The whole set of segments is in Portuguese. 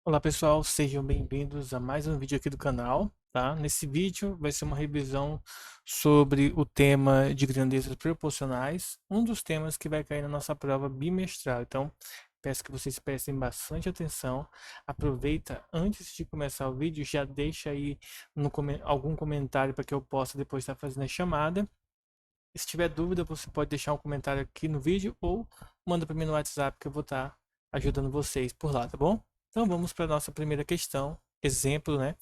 Olá pessoal, sejam bem-vindos a mais um vídeo aqui do canal, tá? Nesse vídeo vai ser uma revisão sobre o tema de grandezas proporcionais, um dos temas que vai cair na nossa prova bimestral. Então, peço que vocês prestem bastante atenção. Aproveita antes de começar o vídeo, já deixa aí algum comentário para que eu possa depois estar fazendo a chamada. Se tiver dúvida, você pode deixar um comentário aqui no vídeo ou manda para mim no WhatsApp que eu vou estar ajudando vocês por lá, tá bom? Então vamos para a nossa primeira questão, exemplo, né?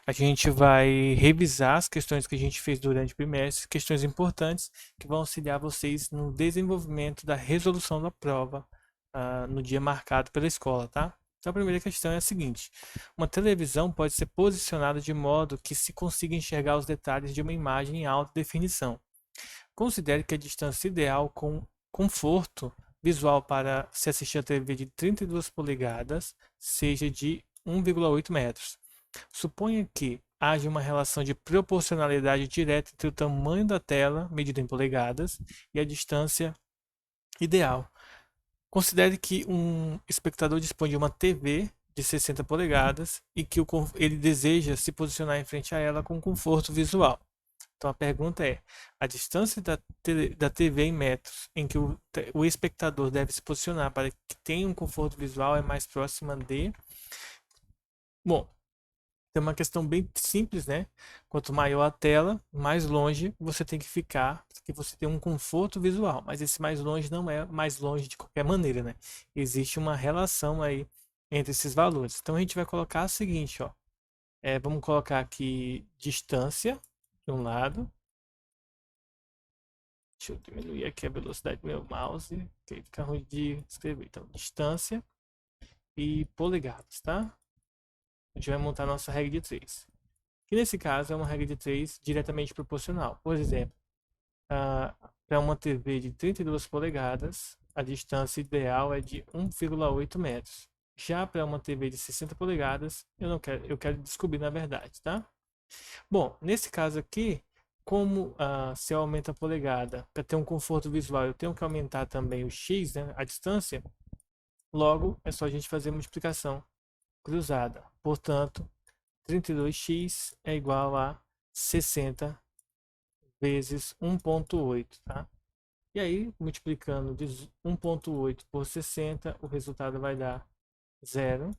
A gente vai revisar as questões que a gente fez durante o bimestre, questões importantes que vão auxiliar vocês no desenvolvimento da resolução da prova no dia marcado pela escola, tá? Então a primeira questão é a seguinte: uma televisão pode ser posicionada de modo que se consiga enxergar os detalhes de uma imagem em alta definição. Considere que a distância ideal com conforto visual para se assistir a TV de 32 polegadas seja de 1,8 metros. Suponha que haja uma relação de proporcionalidade direta entre o tamanho da tela, medido em polegadas, e a distância ideal. Considere que um espectador dispõe de uma TV de 60 polegadas e que ele deseja se posicionar em frente a ela com conforto visual. Então a pergunta é: a distância da TV em metros em que o espectador deve se posicionar para que tenha um conforto visual é mais próxima de. Bom, tem uma questão bem simples, né? Quanto maior a tela, mais longe você tem que ficar, para que você tenha um conforto visual. Mas esse mais longe não é mais longe de qualquer maneira, né? Existe uma relação aí entre esses valores. Então a gente vai colocar o seguinte, ó. Vamos colocar aqui distância de um lado. Deixa eu diminuir aqui a velocidade do meu mouse, que fica ruim de escrever. Então, distância e polegadas, tá? A gente vai montar nossa regra de 3. Que nesse caso é uma regra de 3 diretamente proporcional. Por exemplo, para uma TV de 32 polegadas, a distância ideal é de 1,8 metros. Já para uma TV de 60 polegadas, eu quero descobrir na verdade, tá? Bom, nesse caso aqui, como se eu aumento a polegada para ter um conforto visual, eu tenho que aumentar também o x, né, a distância, logo é só a gente fazer multiplicação cruzada. Portanto, 32x é igual a 60 vezes 1,8, tá? E aí, multiplicando de 1,8 por 60, o resultado vai dar 0.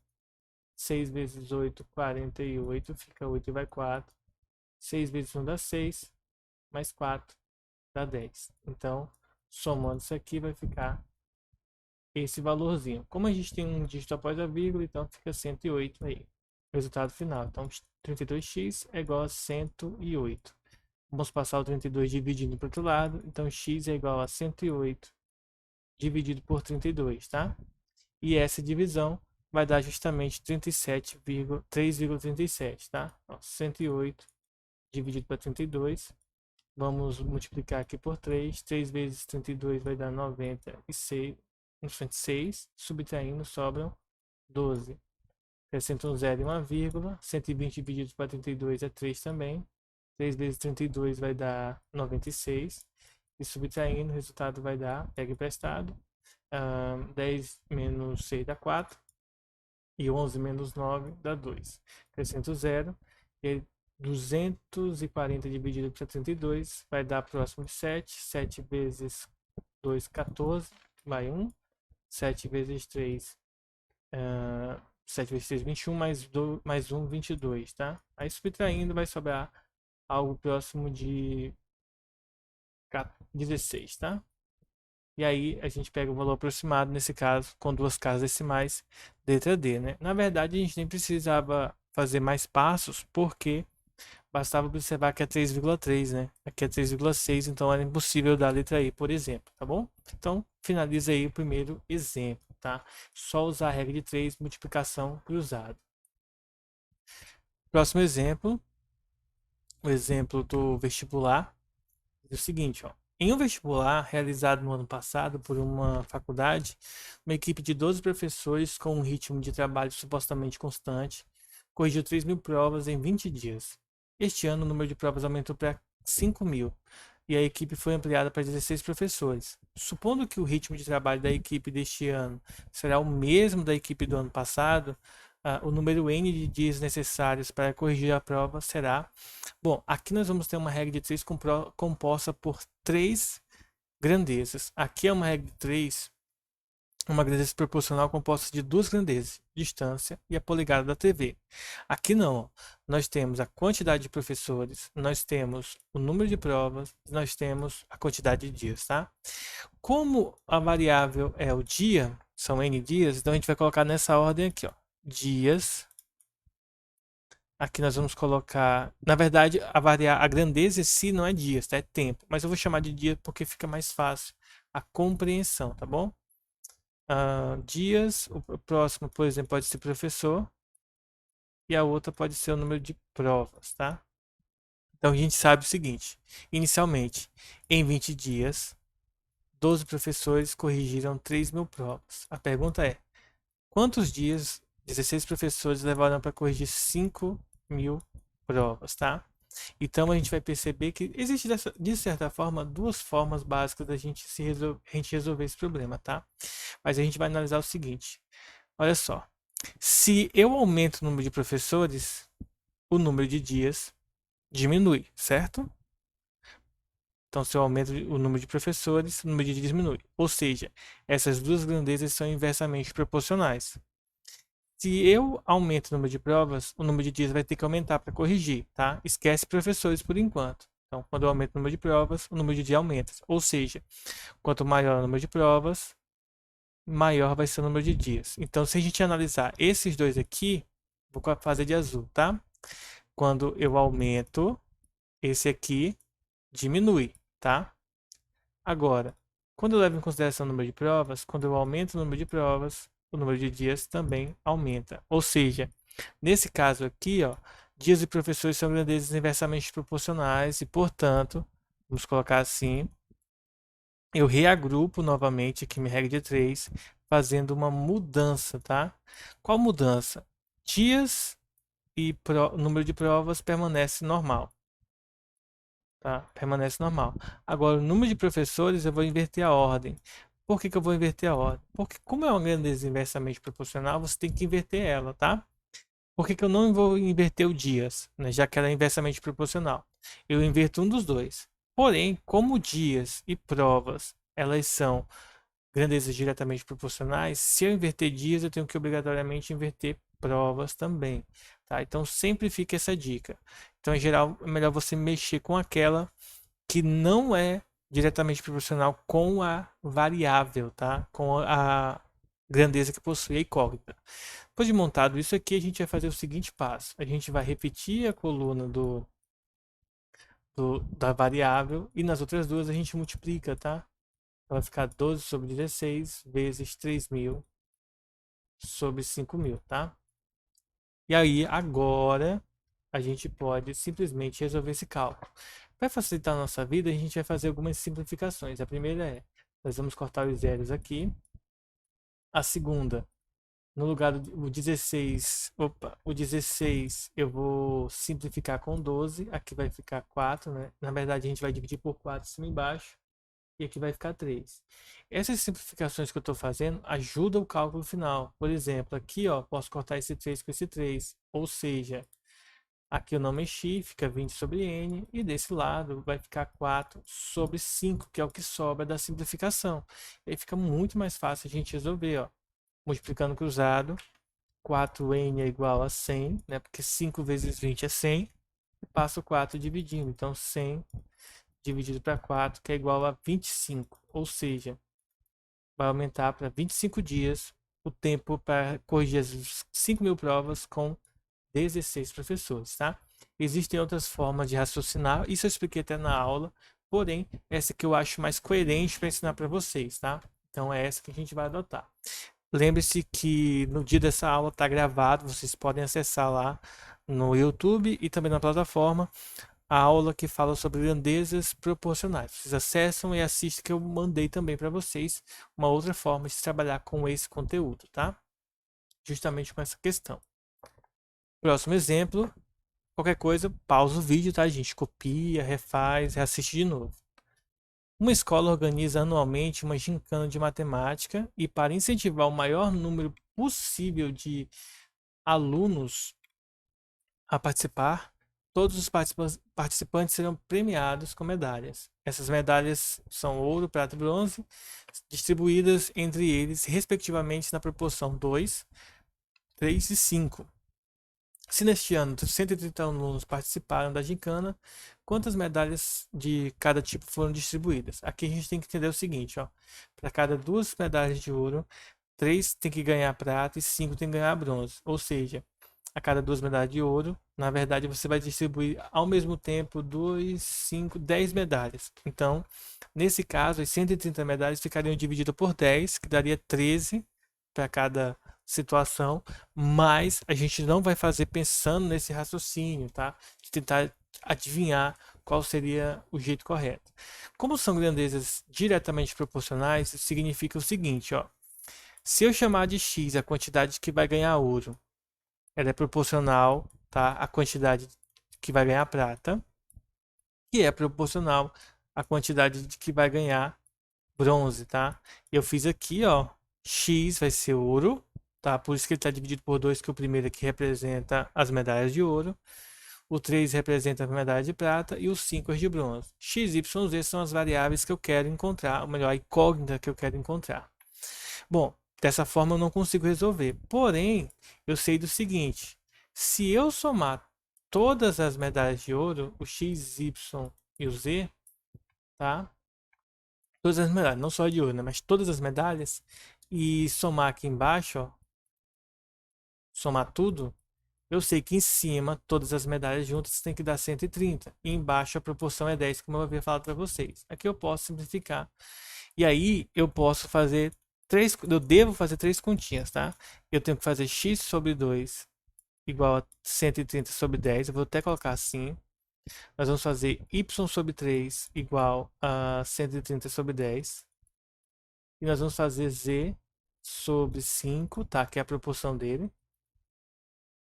6 vezes 8, 48, fica 8 e vai 4. 6 vezes 1 dá 6, mais 4 dá 10. Então, somando isso aqui, vai ficar esse valorzinho. Como a gente tem um dígito após a vírgula, então fica 108 aí. Resultado final. Então, 32x é igual a 108. Vamos passar o 32 dividindo para o outro lado. Então, x é igual a 108 dividido por 32, tá? E essa divisão vai dar justamente 3,37, tá? Então, 108 dividido para 32. Vamos multiplicar aqui por 3. 3 vezes 32 vai dar 96. 6. Subtraindo, sobram 12. Acrescenta um zero e uma vírgula. 120 dividido para 32 é 3 também. 3 vezes 32 vai dar 96. E subtraindo, o resultado vai dar, pega emprestado. 10 menos 6 dá 4. E 11 menos 9 dá 2. Acrescento zero. E 240 dividido por 32 vai dar próximo de 7. 7 vezes 2, 14. Vai 1. 7 vezes 3, 7 vezes 3, 21, mais 1, 22, tá? Aí subtraindo vai sobrar algo próximo de 16, tá? E aí a gente pega o valor aproximado, nesse caso, com duas casas decimais, letra D, né? Na verdade, a gente nem precisava fazer mais passos, porque bastava observar que é 3,3, né? Aqui é 3,6, então era impossível dar a letra E, por exemplo, tá bom? Então, finaliza aí o primeiro exemplo, tá? Só usar a regra de 3, multiplicação cruzada. Próximo exemplo, o exemplo do vestibular, é o seguinte, ó. Em um vestibular realizado no ano passado por uma faculdade, uma equipe de 12 professores com um ritmo de trabalho supostamente constante corrigiu 3.000 provas em 20 dias. Este ano, o número de provas aumentou para 5.000 e a equipe foi ampliada para 16 professores. Supondo que o ritmo de trabalho da equipe deste ano será o mesmo da equipe do ano passado, o número n de dias necessários para corrigir a prova será... Bom, aqui nós vamos ter uma regra de 3 composta por 3 grandezas. Aqui é uma regra de 3, uma grandeza proporcional composta de 2 grandezas, distância e a polegada da TV. Aqui não, nós temos a quantidade de professores, nós temos o número de provas, nós temos a quantidade de dias, tá? Como a variável é o dia, são n dias, então a gente vai colocar nessa ordem aqui, ó, dias. Aqui nós vamos colocar, na verdade, a grandeza em si não é dias, tá? É tempo, mas eu vou chamar de dia porque fica mais fácil a compreensão, tá bom? Dias, o próximo, por exemplo, pode ser professor e a outra pode ser o número de provas, tá? Então a gente sabe o seguinte: inicialmente, em 20 dias, 12 professores corrigiram 3.000 provas. A pergunta é: quantos dias 16 professores levaram para corrigir 5.000 provas, tá? Então a gente vai perceber que existe, de certa forma, 2 formas básicas da gente resolver esse problema, tá? Mas a gente vai analisar o seguinte: olha só, se eu aumento o número de professores, o número de dias diminui, certo? Então, se eu aumento o número de professores, o número de dias diminui. Ou seja, essas duas grandezas são inversamente proporcionais. Se eu aumento o número de provas, o número de dias vai ter que aumentar para corrigir, tá? Esquece professores por enquanto. Então, quando eu aumento o número de provas, o número de dias aumenta. Ou seja, quanto maior o número de provas, maior vai ser o número de dias. Então, se a gente analisar esses dois aqui, vou fazer de azul, tá? Quando eu aumento, esse aqui diminui, tá? Agora, quando eu levo em consideração o número de provas, quando eu aumento o número de provas, o número de dias também aumenta. Ou seja, nesse caso aqui, ó, dias de professores são grandezas inversamente proporcionais e, portanto, vamos colocar assim, eu reagrupo novamente aqui minha regra de 3, fazendo uma mudança, tá? Qual mudança? Dias e número de provas permanece normal. Tá? Permanece normal. Agora, o número de professores eu vou inverter a ordem. Por que eu vou inverter a ordem? Porque como é uma grandeza inversamente proporcional, você tem que inverter ela, tá? Por que eu não vou inverter o dias, né? Já que ela é inversamente proporcional? Eu inverto um dos dois. Porém, como dias e provas, elas são grandezas diretamente proporcionais, se eu inverter dias, eu tenho que obrigatoriamente inverter provas também, tá? Então sempre fica essa dica. Então, em geral, é melhor você mexer com aquela que não é diretamente proporcional com a variável, tá? Com a grandeza que possui a incógnita. Depois de montado isso aqui, a gente vai fazer o seguinte passo. A gente vai repetir a coluna da variável e nas outras duas a gente multiplica, tá? Vai ficar 12 sobre 16 vezes 3.000 sobre 5.000, tá? E aí, agora, a gente pode simplesmente resolver esse cálculo. Para facilitar a nossa vida, a gente vai fazer algumas simplificações. A primeira é, nós vamos cortar os zeros aqui. A segunda, no lugar do 16, o 16 eu vou simplificar com 12. Aqui vai ficar 4, né? Na verdade, a gente vai dividir por 4 cima e embaixo. E aqui vai ficar 3. Essas simplificações que eu estou fazendo ajudam o cálculo final. Por exemplo, aqui ó, posso cortar esse 3 com esse 3. Ou seja, aqui eu não mexi, fica 20 sobre n. E desse lado vai ficar 4 sobre 5, que é o que sobra da simplificação. E aí fica muito mais fácil a gente resolver. Ó. Multiplicando cruzado, 4n é igual a 100, né? Porque 5 vezes 20 é 100. E passo 4 dividindo. Então 100 dividido para 4, que é igual a 25. Ou seja, vai aumentar para 25 dias o tempo para corrigir as 5.000 provas com 16 professores, tá? Existem outras formas de raciocinar, isso eu expliquei até na aula, porém, essa que eu acho mais coerente para ensinar para vocês, tá? Então é essa que a gente vai adotar. Lembre-se que no dia dessa aula está gravado, vocês podem acessar lá no YouTube e também na plataforma a aula que fala sobre grandezas proporcionais. Vocês acessam e assistem, que eu mandei também para vocês uma outra forma de trabalhar com esse conteúdo, tá? Justamente com essa questão. Próximo exemplo, qualquer coisa, pausa o vídeo, tá, gente? Copia, refaz, reassiste de novo. Uma escola organiza anualmente uma gincana de matemática e, para incentivar o maior número possível de alunos a participar, todos os participantes serão premiados com medalhas. Essas medalhas são ouro, prata e bronze, distribuídas entre eles, respectivamente, na proporção 2, 3 e 5. Se neste ano 130 alunos participaram da gincana, quantas medalhas de cada tipo foram distribuídas? Aqui a gente tem que entender o seguinte, ó. Para cada 2 medalhas de ouro, 3 tem que ganhar prata e 5 tem que ganhar bronze. Ou seja, a cada 2 medalhas de ouro, na verdade você vai distribuir ao mesmo tempo 2, 5, 10 medalhas. Então, nesse caso, as 130 medalhas ficariam divididas por 10, que daria 13 para cada situação, mas a gente não vai fazer pensando nesse raciocínio, tá? De tentar adivinhar qual seria o jeito correto. Como são grandezas diretamente proporcionais, significa o seguinte, ó. Se eu chamar de x a quantidade que vai ganhar ouro, ela é proporcional, tá, à quantidade que vai ganhar prata, e é proporcional à quantidade de que vai ganhar bronze, tá? Eu fiz aqui, ó, x vai ser ouro, tá? Por isso que ele está dividido por 2, que o primeiro aqui representa as medalhas de ouro, o 3 representa a medalha de prata e o 5 as de bronze. X, Y, Z são as variáveis que eu quero encontrar, ou melhor, a incógnita que eu quero encontrar. Bom, dessa forma eu não consigo resolver. Porém, eu sei do seguinte, se eu somar todas as medalhas de ouro, o X, Y e o Z, tá? Todas as medalhas, não só a de ouro, né? Mas todas as medalhas, e somar aqui embaixo, ó, somar tudo, eu sei que em cima, todas as medalhas juntas tem que dar 130. E embaixo a proporção é 10, como eu havia falado para vocês. Aqui eu posso simplificar. E aí eu posso fazer eu devo fazer 3 continhas, tá? Eu tenho que fazer x sobre 2 igual a 130 sobre 10. Eu vou até colocar assim. Nós vamos fazer y sobre 3 igual a 130 sobre 10. E nós vamos fazer z sobre 5, tá? Que é a proporção dele,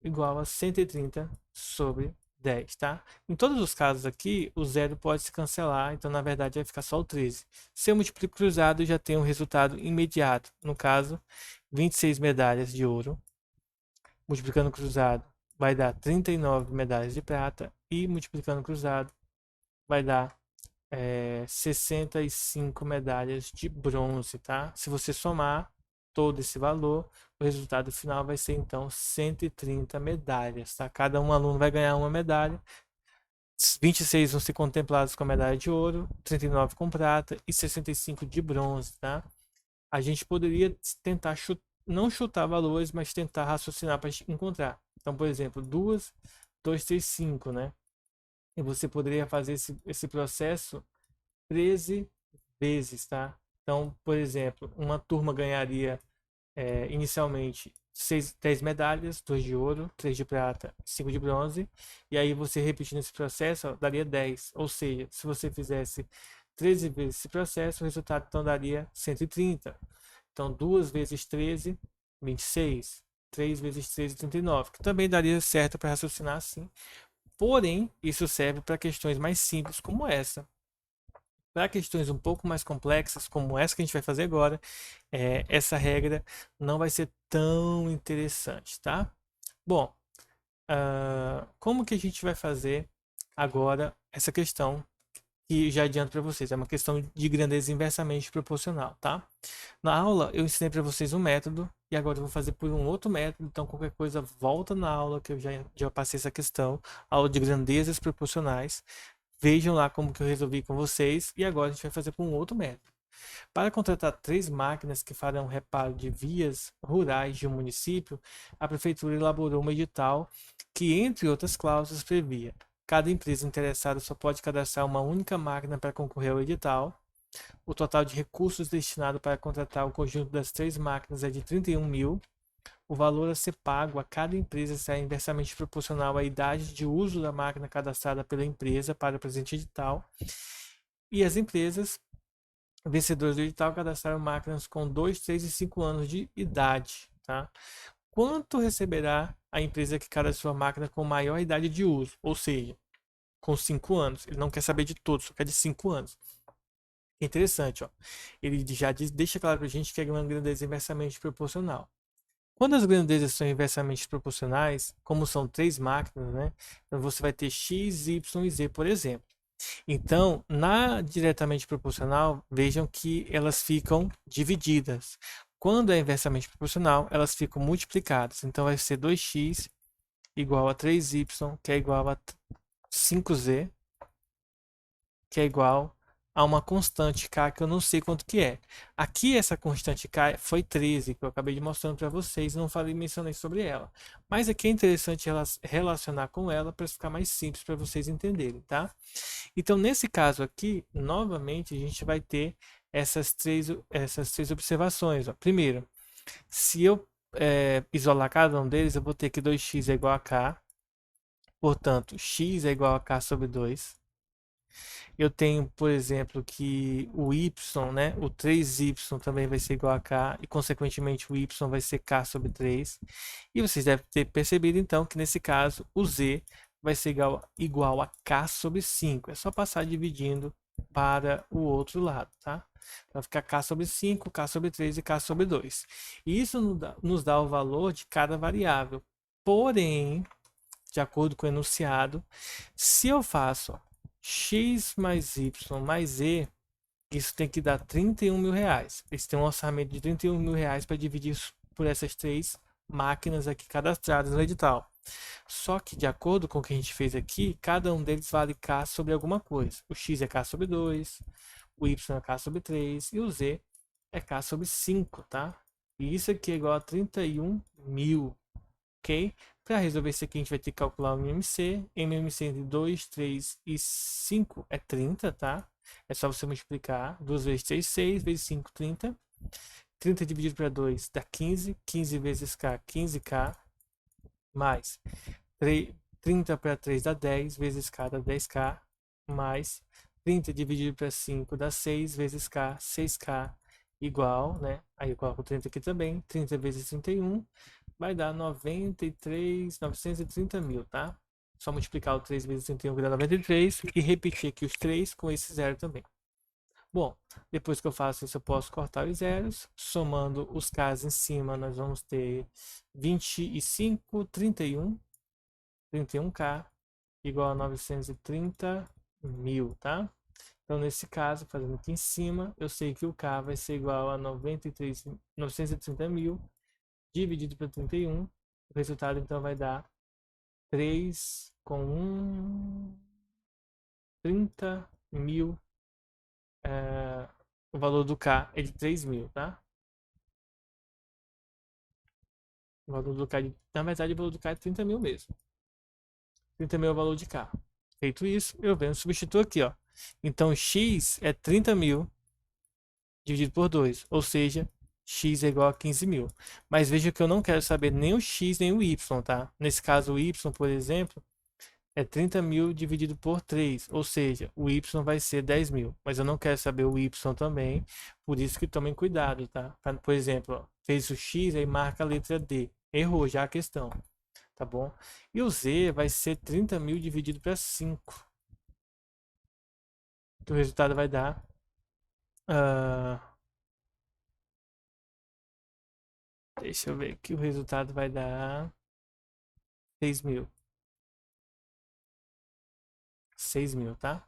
igual a 130 sobre 10, tá? Em todos os casos aqui, o zero pode se cancelar, então na verdade vai ficar só o 13. Se eu multiplico cruzado, já tenho um resultado imediato. No caso, 26 medalhas de ouro, multiplicando cruzado, vai dar 39 medalhas de prata, e multiplicando cruzado, vai dar 65 medalhas de bronze, tá? Se você somar todo esse valor, o resultado final vai ser então 130 medalhas, tá? Cada um aluno vai ganhar uma medalha. 26 vão ser contemplados com a medalha de ouro, 39 com prata e 65 de bronze, tá? A gente poderia tentar não chutar valores, mas tentar raciocinar para encontrar. Então, por exemplo, 2, 2, 3, 5, né? E você poderia fazer esse processo 13 vezes, tá? Então, por exemplo, uma turma ganharia inicialmente 10 medalhas, 2 de ouro, 3 de prata, 5 de bronze, e aí você repetindo esse processo, ó, daria 10. Ou seja, se você fizesse 13 vezes esse processo, o resultado então daria 130. Então, 2 vezes 13, 26. 3 vezes 13, 39, que também daria certo para raciocinar assim. Porém, isso serve para questões mais simples como essa. Para questões um pouco mais complexas, como essa que a gente vai fazer agora, essa regra não vai ser tão interessante, tá? Bom, como que a gente vai fazer agora essa questão que já adianto para vocês? É uma questão de grandeza inversamente proporcional, tá? Na aula eu ensinei para vocês um método e agora eu vou fazer por um outro método, então qualquer coisa volta na aula que eu já passei essa questão, aula de grandezas proporcionais. Vejam lá como que eu resolvi com vocês e agora a gente vai fazer com um outro método. Para contratar 3 máquinas que farão reparo de vias rurais de um município, a prefeitura elaborou um edital que, entre outras cláusulas, previa: cada empresa interessada só pode cadastrar uma única máquina para concorrer ao edital. O total de recursos destinado para contratar o conjunto das 3 máquinas é de 31 mil. O valor a ser pago a cada empresa será inversamente proporcional à idade de uso da máquina cadastrada pela empresa para o presente edital. E as empresas vencedoras do edital cadastraram máquinas com 2, 3 e 5 anos de idade. Tá? Quanto receberá a empresa que cadastrou a máquina com maior idade de uso? Ou seja, com 5 anos. Ele não quer saber de todos, só quer de 5 anos. É interessante, ó. Ele já deixa claro para a gente que é uma grandeza inversamente proporcional. Quando as grandezas são inversamente proporcionais, como são três máquinas, né? Então você vai ter x, y e z, por exemplo. Então, na diretamente proporcional, vejam que elas ficam divididas. Quando é inversamente proporcional, elas ficam multiplicadas. Então, vai ser 2x igual a 3y, que é igual a 5z, que é igual a uma constante k que eu não sei quanto que é. Aqui essa constante k foi 13, que eu acabei de mostrando para vocês, não falei, mencionei sobre ela. Mas aqui é interessante relacionar com ela para ficar mais simples para vocês entenderem, tá? Então, nesse caso aqui, novamente, a gente vai ter essas três observações. Ó. Primeiro, se eu isolar cada um deles, eu vou ter que 2x é igual a k. Portanto, x é igual a k sobre 2. Eu tenho, por exemplo, que o y, né, o 3y também vai ser igual a k, e consequentemente o y vai ser k sobre 3. E vocês devem ter percebido, então, que nesse caso o z vai ser igual a k sobre 5. É só passar dividindo para o outro lado, tá? Vai ficar k sobre 5, k sobre 3 e k sobre 2. E isso nos dá o valor de cada variável. Porém, de acordo com o enunciado, se eu faço x mais y mais z, isso tem que dar 31 mil reais. Eles têm um orçamento de 31 mil reais para dividir por essas três máquinas aqui cadastradas no edital. Só que, de acordo com o que a gente fez aqui, cada um deles vale k sobre alguma coisa. O x é k sobre 2, o y é k sobre 3 e o z é k sobre 5, tá? E isso aqui é igual a 31 mil, ok? Para resolver isso aqui, a gente vai ter que calcular o MMC. MMC entre 2, 3 e 5 é 30, tá? É só você multiplicar. 2 vezes 3, 6, vezes 5, 30. 30 dividido para 2 dá 15. 15 vezes K, 15K. Mais 30 para 3 dá 10, vezes K dá 10K. Mais 30 dividido para 5 dá 6, vezes K, 6K. Igual, né? Aí eu coloco 30 aqui também. 30 vezes 31 vai dar 930 mil, tá? Só multiplicar o 3 vezes 31 que dá 93 e repetir aqui os 3 com esse zero também. Bom, depois que eu faço isso, eu posso cortar os zeros. Somando os K's em cima, nós vamos ter 25, 31. 31K igual a 930 mil, tá? Então, nesse caso, fazendo aqui em cima, eu sei que o K vai ser igual a 930 mil dividido por 31. O resultado, então, vai dar 3 com 1, 30 mil. O valor do K é de 3 mil, tá? O valor do K, na verdade, o valor do K é 30 mil mesmo. 30 mil é o valor de K. Feito isso, eu venho substituo aqui, ó. Então, x é 30 mil dividido por 2, ou seja, x é igual a 15 mil. Mas veja que eu não quero saber nem o x nem o y, tá? Nesse caso, o y, por exemplo, é 30 mil dividido por 3, ou seja, o y vai ser 10 mil. Mas eu não quero saber o y também, por isso que tomem cuidado, tá? Por exemplo, ó, fez o x, aí marca a letra D. Errou já a questão, tá bom? E o z vai ser 30 mil dividido para 5. O resultado vai dar... deixa eu ver aqui, o resultado vai dar 6 mil. 6 mil, tá?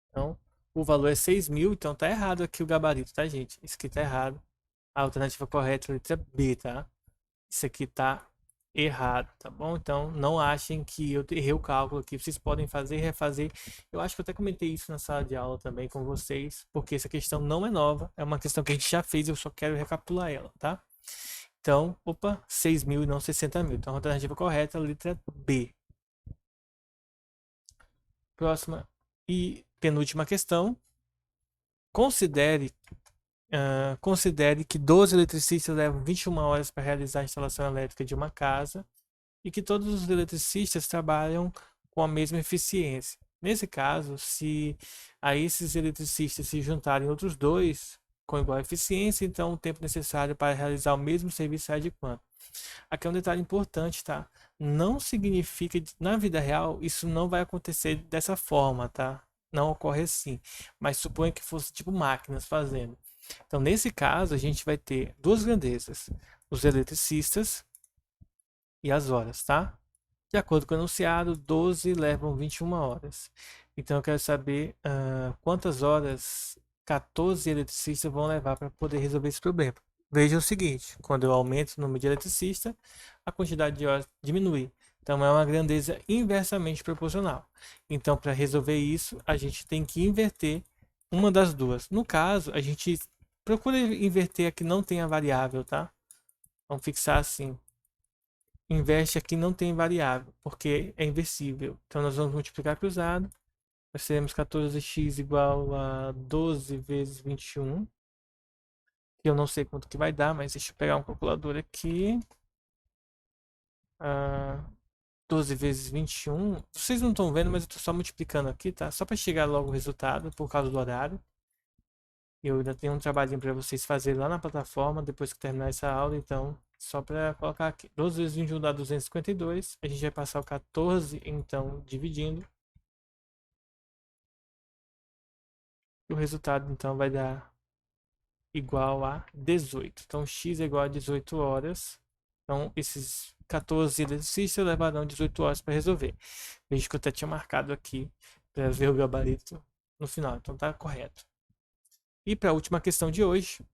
Então, o valor é 6 mil, então tá errado aqui o gabarito, tá, gente? Isso aqui tá errado. A alternativa correta é a letra B, tá? Isso aqui tá errado, tá bom? Então, não achem que eu errei o cálculo aqui. Vocês podem fazer e refazer. Eu acho que eu até comentei isso na sala de aula também com vocês, porque essa questão não é nova. É uma questão que a gente já fez, eu só quero recapitular ela, tá? Então, opa, 6 mil e não 60 mil. Então, a alternativa correta é a letra B. Próxima e penúltima questão. Considere que 12 eletricistas levam 21 horas para realizar a instalação elétrica de uma casa e que todos os eletricistas trabalham com a mesma eficiência. Nesse caso, se a esses eletricistas se juntarem outros dois com igual eficiência, então o tempo necessário para realizar o mesmo serviço é de quanto? Aqui é um detalhe importante, tá? Não significa, na vida real, isso não vai acontecer dessa forma, tá? Não ocorre assim. Mas suponha que fosse tipo máquinas fazendo. Então, nesse caso, a gente vai ter duas grandezas. Os eletricistas, e as horas, tá? De acordo com o enunciado, 12 levam 21 horas. Então eu quero saber quantas horas 14 eletricistas vão levar para poder resolver esse problema. Veja o seguinte, quando eu aumento o número de eletricistas, a quantidade de horas diminui. Então é uma grandeza inversamente proporcional. Então para resolver isso, a gente tem que inverter uma das duas. No caso, a gente procura inverter a que não tenha variável, tá? Vamos fixar assim. Inverte aqui não tem variável, porque é inversível. Então nós vamos multiplicar cruzado. Nós teremos 14x igual a 12 vezes 21. Que eu não sei quanto que vai dar, mas deixa eu pegar um calculador aqui. 12 vezes 21. Vocês não estão vendo, mas eu estou só multiplicando aqui, tá? Só para chegar logo o resultado, por causa do horário. Eu ainda tenho um trabalhinho para vocês fazerem lá na plataforma, depois que terminar essa aula, então só para colocar aqui. 12 vezes 21 dá 252. A gente vai passar o 14, então, dividindo. O resultado, então, vai dar igual a 18. Então, x é igual a 18 horas. Então, esses 14 exercícios levarão 18 horas para resolver. Veja que eu até tinha marcado aqui para ver o gabarito no final. Então, tá correto. E para a última questão de hoje,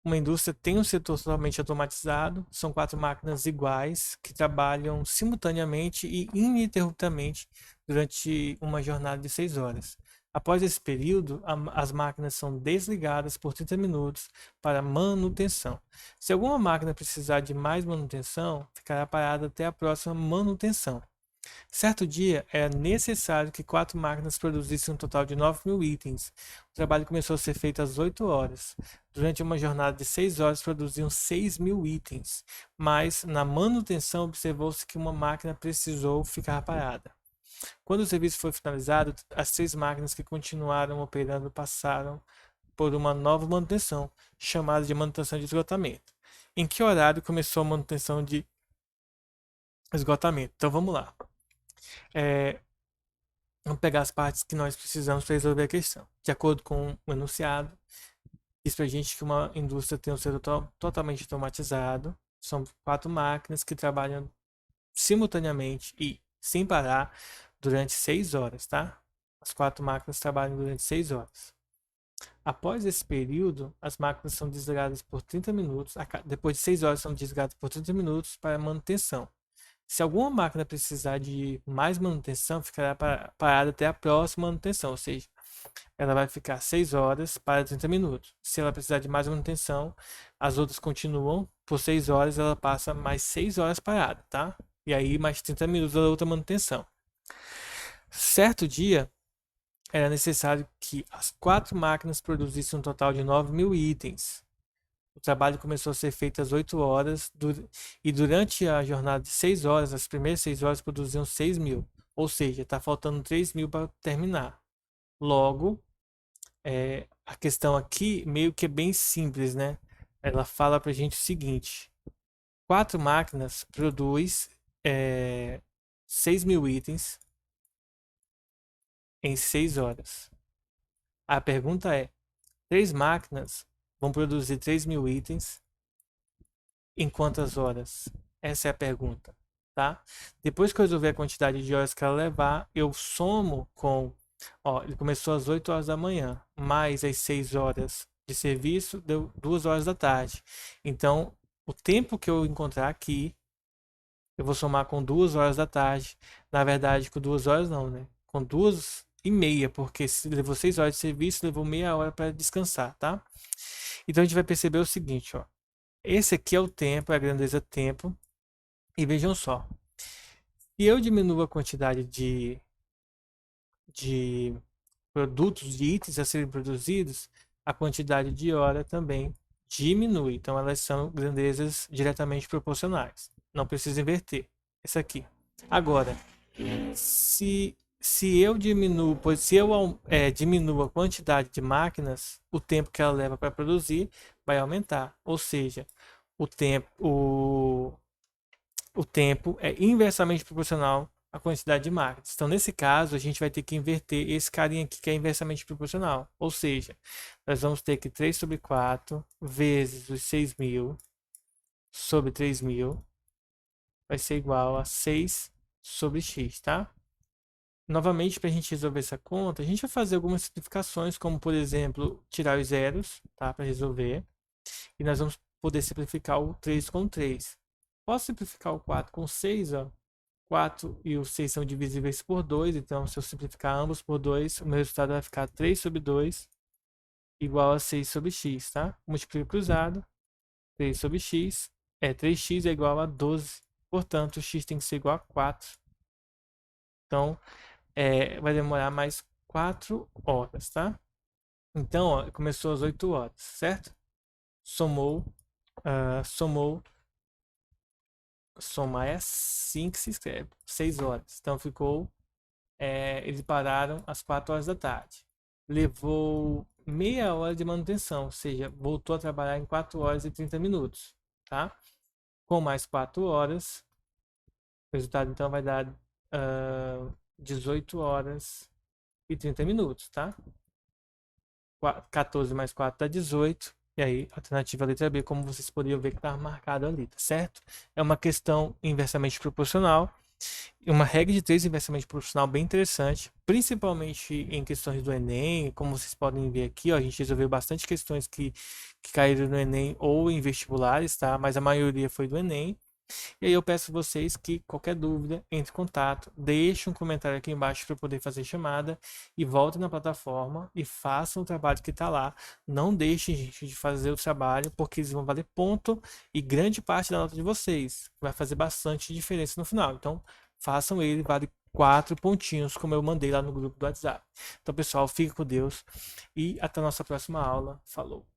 uma indústria tem um setor totalmente automatizado, são 4 máquinas iguais que trabalham simultaneamente e ininterruptamente durante uma jornada de 6 horas. Após esse período, as máquinas são desligadas por 30 minutos para manutenção. Se alguma máquina precisar de mais manutenção, ficará parada até a próxima manutenção. Certo dia, era necessário que 4 máquinas produzissem um total de 9.000 itens. O trabalho começou a ser feito às 8 horas. Durante uma jornada de 6 horas, produziam 6.000 itens, mas na manutenção observou-se que uma máquina precisou ficar parada. Quando o serviço foi finalizado, as 3 máquinas que continuaram operando passaram por uma nova manutenção, chamada de manutenção de esgotamento. Em que horário começou a manutenção de esgotamento? Então vamos lá. Vamos pegar as partes que nós precisamos para resolver a questão. De acordo com o enunciado, diz para a gente que uma indústria tem um setor totalmente automatizado. São 4 máquinas que trabalham simultaneamente e sem parar durante 6 horas, tá? As 4 máquinas trabalham durante 6 horas. Após esse período, as máquinas são desligadas por 30 minutos. Depois de 6 horas, são desligadas por 30 minutos para manutenção. Se alguma máquina precisar de mais manutenção, ficará parada até a próxima manutenção, ou seja, ela vai ficar 6 horas para 30 minutos. Se ela precisar de mais manutenção, as outras continuam por 6 horas, ela passa mais 6 horas parada, tá? E aí mais 30 minutos da outra manutenção. Certo dia, era necessário que as 4 máquinas produzissem um total de 9.000 itens. O trabalho começou a ser feito às 8 horas e durante a jornada de 6 horas, as primeiras 6 horas produziam 6.000. Ou seja, está faltando 3.000 para terminar. Logo, a questão aqui meio que é bem simples, né? Ela fala para a gente o seguinte. 4 máquinas produzem 6.000 itens em 6 horas. A pergunta é, 3 máquinas vão produzir 3.000 itens em quantas horas? Essa é a pergunta, tá? Depois que eu resolver a quantidade de horas que ela levar, eu somo com... Ó, ele começou às 8 horas da manhã, mais as 6 horas de serviço, deu 2 horas da tarde. Então, o tempo que eu encontrar aqui, eu vou somar com 2 horas da tarde. Na verdade, com 2 horas não, né? Com 2h30, porque se levou 6 horas de serviço, levou meia hora para descansar, tá? Então a gente vai perceber o seguinte, ó. Esse aqui é o tempo, é a grandeza tempo. E vejam só. Se eu diminuo a quantidade de produtos, de itens a serem produzidos, a quantidade de hora também diminui. Então elas são grandezas diretamente proporcionais. Não precisa inverter. Essa aqui. Agora, se eu diminuo, diminuo a quantidade de máquinas, o tempo que ela leva para produzir vai aumentar. Ou seja, o tempo é inversamente proporcional à quantidade de máquinas. Então, nesse caso, a gente vai ter que inverter esse carinha aqui que é inversamente proporcional. Ou seja, nós vamos ter que 3 sobre 4 vezes os 6.000 sobre 3.000 vai ser igual a 6 sobre x, tá? Novamente, para a gente resolver essa conta, a gente vai fazer algumas simplificações, como por exemplo, tirar os zeros, tá? Para resolver. E nós vamos poder simplificar o 3 com 3. Posso simplificar o 4 com 6, ó. 4 e o 6 são divisíveis por 2, então se eu simplificar ambos por 2, o meu resultado vai ficar 3 sobre 2 igual a 6 sobre x, tá? Multiplico cruzado, 3 sobre x, 3x é igual a 12, portanto, x tem que ser igual a 4. Então, vai demorar mais 4 horas, tá? Então, ó, começou às 8 horas, certo? Somou, somar é assim que se escreve, 6 horas. Então, ficou, eles pararam às 4 horas da tarde. Levou meia hora de manutenção, ou seja, voltou a trabalhar em 4 horas e 30 minutos, tá? Com mais 4 horas, o resultado então vai dar 18 horas e 30 minutos, tá? 14 mais 4 dá 18. E aí, alternativa letra B, como vocês poderiam ver que está marcado ali, tá certo? É uma questão inversamente proporcional. Uma regra de 3 inversamente proporcional bem interessante, principalmente em questões do Enem. Como vocês podem ver aqui, ó, a gente resolveu bastante questões que caíram no Enem ou em vestibulares, tá? Mas a maioria foi do Enem. E aí eu peço a vocês que qualquer dúvida, entre em contato, deixe um comentário aqui embaixo para eu poder fazer chamada e volte na plataforma e façam o trabalho que está lá. Não deixem, gente, de fazer o trabalho, porque eles vão valer ponto e grande parte da nota de vocês vai fazer bastante diferença no final. Então, façam ele, vale 4 pontinhos, como eu mandei lá no grupo do WhatsApp. Então, pessoal, fique com Deus e até a nossa próxima aula. Falou!